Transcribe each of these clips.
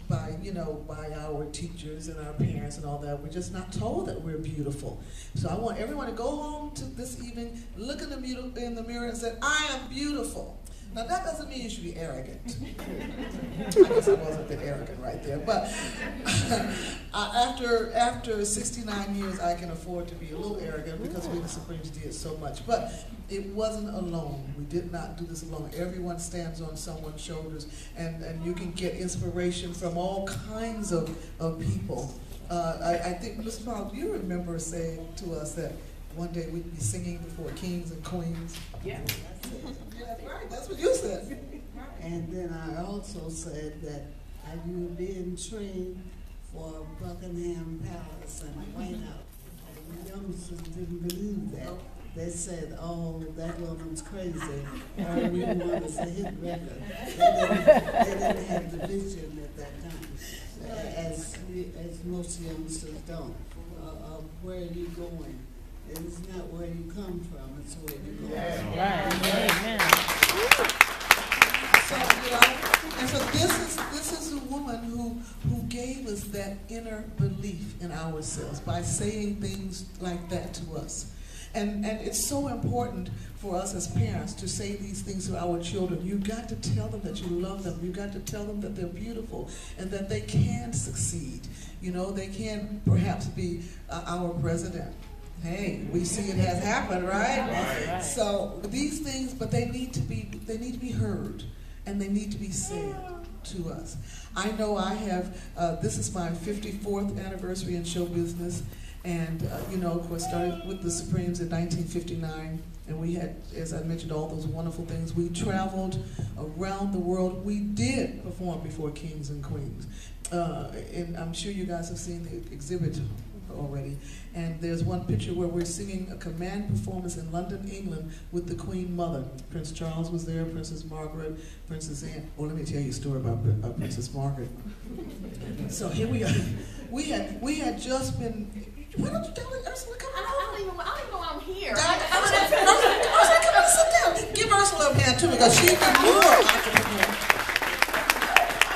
by our teachers and our parents and all that. We're just not told that we're beautiful. So I want everyone to go home to this evening, look in the mirror and say, I am beautiful. Now that doesn't mean you should be arrogant. I guess I was a bit arrogant right there. But after 69 years, I can afford to be a little arrogant because we the Supremes did so much. But it wasn't alone. We did not do this alone. Everyone stands on someone's shoulders, and you can get inspiration from all kinds of people. I think, Mr. Powell, do you remember saying to us that one day we'd be singing before kings and queens? Yeah. Yeah, that's right. That's what you said. And then I also said that you were being trained for Buckingham Palace and White House. And the youngsters didn't believe that. They said, oh, that woman's crazy. All we want is a hit record. They didn't have the vision at that time, as most youngsters don't. Where are you going? It's not where you come from, it's where you go. Right. Amen. So, this is a woman who gave us that inner belief in ourselves by saying things like that to us. And it's so important for us as parents to say these things to our children. You've got to tell them that you love them. You've got to tell them that they're beautiful and that they can succeed. You know, they can perhaps be our president. Hey, we see it has happened, right? So these things, but they need to be heard, and they need to be said to us. I know I have. This is my 54th anniversary in show business, and of course, started with the Supremes in 1959, and we had, as I mentioned, all those wonderful things. We traveled around the world. We did perform before kings and queens, and I'm sure you guys have seen the exhibit already. And there's one picture where we're singing a command performance in London, England with the Queen Mother. Prince Charles was there, Princess Margaret, Princess Anne. Oh, let me tell you a story about Princess Margaret. So here we are. We had just been. Why don't you tell me, Ursula, come on? I don't even know I'm here. Ursula, come on, sit down. Give Ursula a hand too, because she's the newer entrepreneur.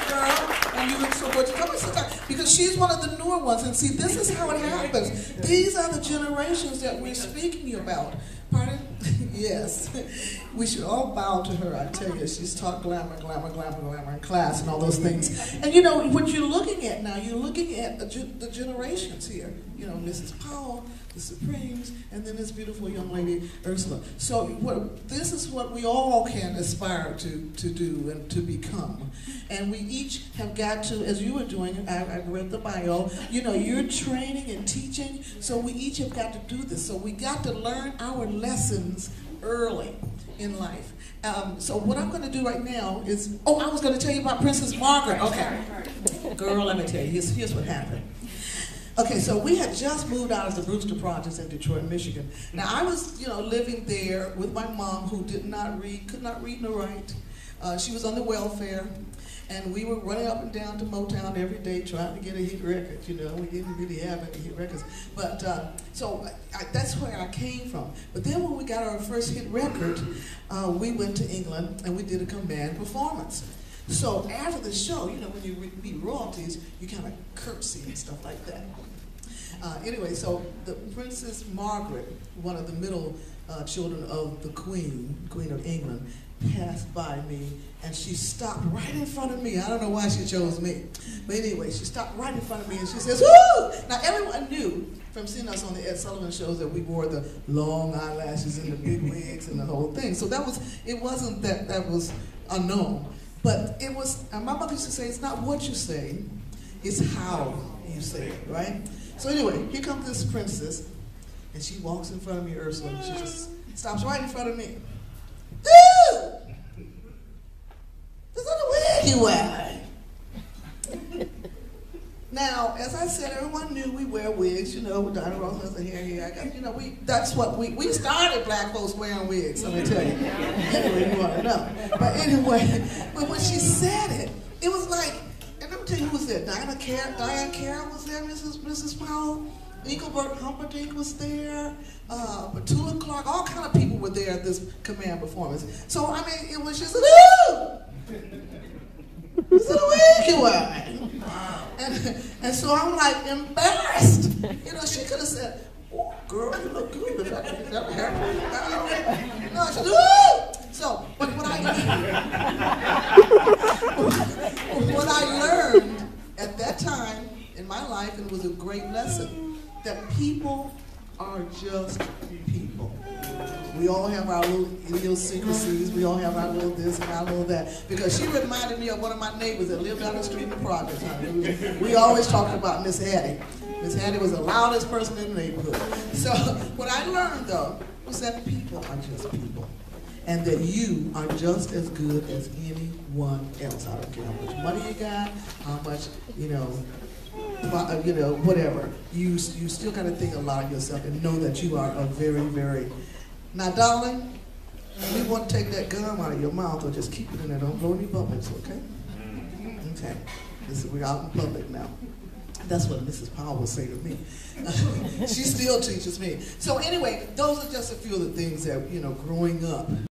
Girl, and you look so good. Come on, sit down. Because she's one of the newer ones. And see, this is how it happens. These are the generations that we're speaking about. Pardon? Yes. We should all bow to her, I tell you. She's taught glamour in class and all those things. And you know, what you're looking at now, you're looking at the generations here. You know, Mrs. Powell, the Supremes, and then this beautiful young lady, Ursula. So this is what we all can aspire to do and to become. And we each have got to, as you were doing, I read the bio, you know, you're training and teaching, so we each have got to do this. So we got to learn our lessons early in life. So what I'm going to do right now is, I was going to tell you about Princess Margaret. Okay. Girl, let me tell you, here's what happened. Okay, so we had just moved out of the Brewster Projects in Detroit, Michigan. Now I was, living there with my mom, who could not read nor write. She was on the welfare, and we were running up and down to Motown every day trying to get a hit record. We didn't really have any hit records, but so that's where I came from. But then when we got our first hit record, we went to England and we did a command performance. So after the show, when you meet royalties, you kind of curtsy and stuff like that. Anyway, so the Princess Margaret, one of the middle children of the Queen of England, passed by me, and she stopped right in front of me. I don't know why she chose me. But anyway, she stopped right in front of me, and she says, woo! Now, everyone knew from seeing us on the Ed Sullivan shows that we wore the long eyelashes and the big wigs and the whole thing. So it wasn't that was unknown. But it was, and my mother used to say, it's not what you say, it's how you say it, right? So anyway, here comes this princess, and she walks in front of me, Ursula, and she just stops right in front of me. Ooh! Is that a wig you wear? Now, as I said, everyone knew we wear wigs, with Diana Ross has the hair here. That's what we started black folks wearing wigs, let me tell you. Anyway, you want to know. But anyway, but when she said it, it was like, and let me tell you who was there. Diane Carroll was there, Mrs. Powell. Engelbert Humperdinck was there. Petula Clark, all kind of people were there at this command performance. So, I mean, it was just, ooh! Is it a wig you wear? And so I'm like embarrassed. You know, she could have said, "Oh, girl, you look good." If I could get that hair. No, she said, "Ooh!" So, but what I learned at that time in my life, and it was a great lesson, that people are just people. We all have our little idiosyncrasies. We all have our little this and our little that. Because she reminded me of one of my neighbors that lived down the street in the projects. We always talked about Miss Hattie. Miss Hattie was the loudest person in the neighborhood. So what I learned, though, was that people are just people. And that you are just as good as anyone else. I don't care how much money you got, how much, whatever. You still got to think a lot of yourself and know that you are a very, very... Now, darling, we want to take that gum out of your mouth or just keep it in there. Don't blow any bubbles, okay? Okay. We're out in public now. That's what Mrs. Powell would say to me. She still teaches me. So anyway, those are just a few of the things that, growing up,